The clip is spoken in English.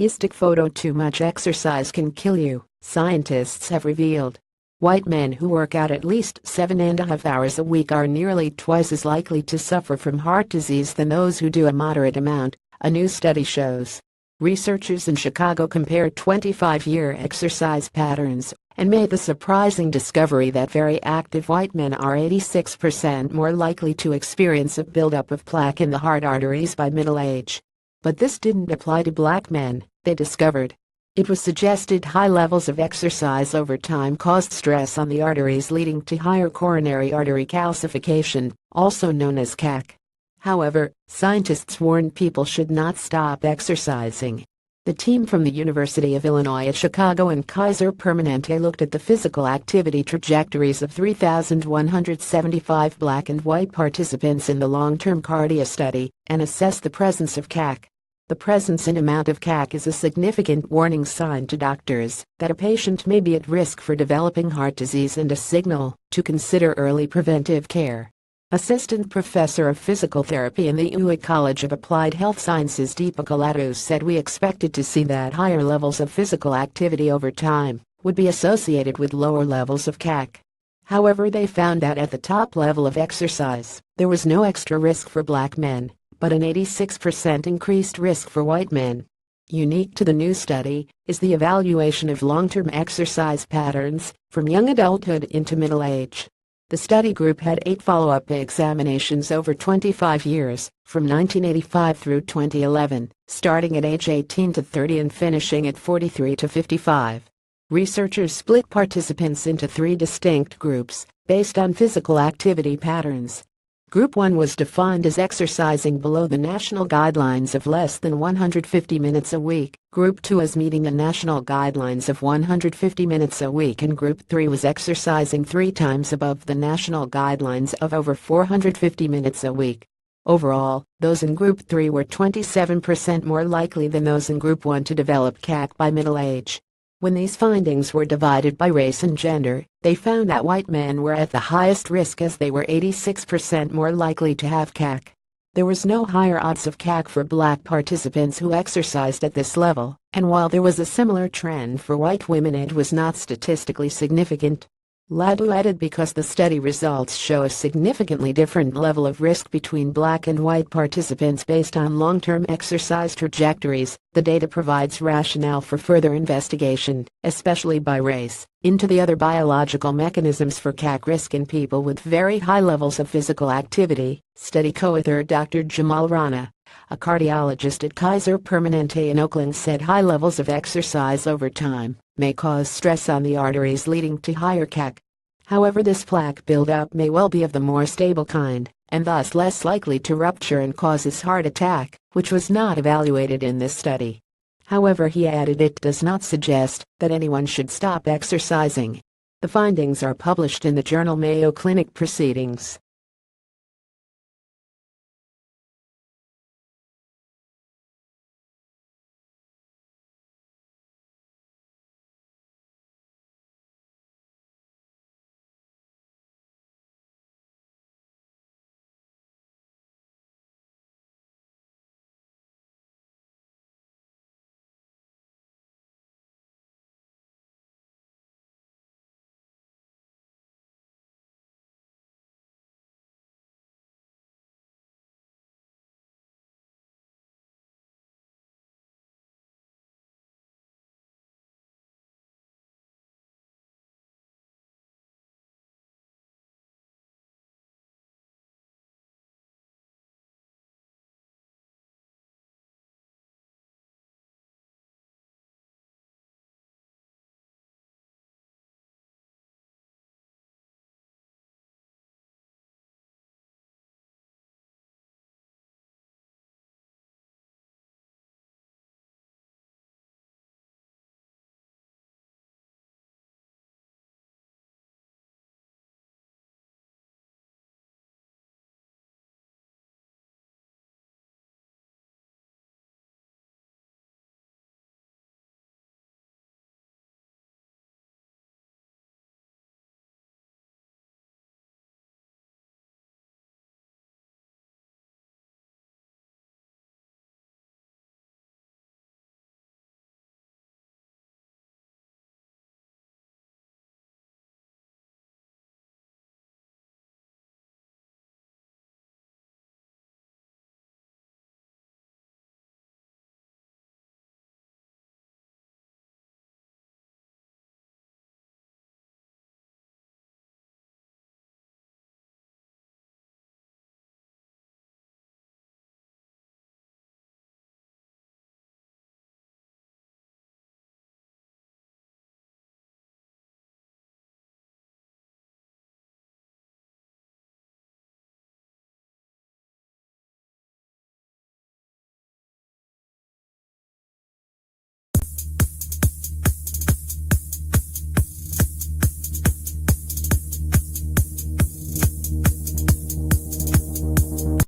Istic photo. Too much exercise can kill you, scientists have revealed. White men who work out at least 7.5 hours a week are nearly twice as likely to suffer from heart disease than those who do a moderate amount, a new study shows. Researchers in Chicago compared 25-year exercise patterns and made the surprising discovery that very active white men are 86% more likely to experience a buildup of plaque in the heart arteries by middle age. But this didn't apply to black men, they discovered. It was suggested high levels of exercise over time caused stress on the arteries, leading to higher coronary artery calcification, also known as CAC. However, scientists warned people should not stop exercising. The team from the University of Illinois at Chicago and Kaiser Permanente looked at the physical activity trajectories of 3,175 black and white participants in the long-term cardia study and assessed the presence of CAC. The presence and amount of CAC is a significant warning sign to doctors that a patient may be at risk for developing heart disease and a signal to consider early preventive care. Assistant Professor of Physical Therapy in the UWI College of Applied Health Sciences Deepak Alatus said we expected to see that higher levels of physical activity over time would be associated with lower levels of CAC. However, they found that at the top level of exercise, there was no extra risk for black men, but an 86% increased risk for white men. Unique to the new study is the evaluation of long-term exercise patterns from young adulthood into middle age. The study group had 8 follow-up examinations over 25 years, from 1985 through 2011, starting at age 18 to 30 and finishing at 43 to 55. Researchers split participants into 3 distinct groups based on physical activity patterns. Group 1 was defined as exercising below the national guidelines of less than 150 minutes a week, Group 2 as meeting the national guidelines of 150 minutes a week, and Group 3 was exercising 3 times above the national guidelines of over 450 minutes a week. Overall, those in Group 3 were 27% more likely than those in Group 1 to develop CAC by middle age. When these findings were divided by race and gender, they found that white men were at the highest risk as they were 86% more likely to have CAC. There was no higher odds of CAC for black participants who exercised at this level, and while there was a similar trend for white women, it was not statistically significant. Ladu added, because the study results show a significantly different level of risk between black and white participants based on long-term exercise trajectories, the data provides rationale for further investigation, especially by race, into the other biological mechanisms for CAC risk in people with very high levels of physical activity. Study co-author Dr. Jamal Rana, a cardiologist at Kaiser Permanente in Oakland, said high levels of exercise over time may cause stress on the arteries, leading to higher CAC. However, this plaque buildup may well be of the more stable kind, and thus less likely to rupture and causes heart attack, which was not evaluated in this study. However, he added, it does not suggest that anyone should stop exercising. The findings are published in the journal Mayo Clinic Proceedings.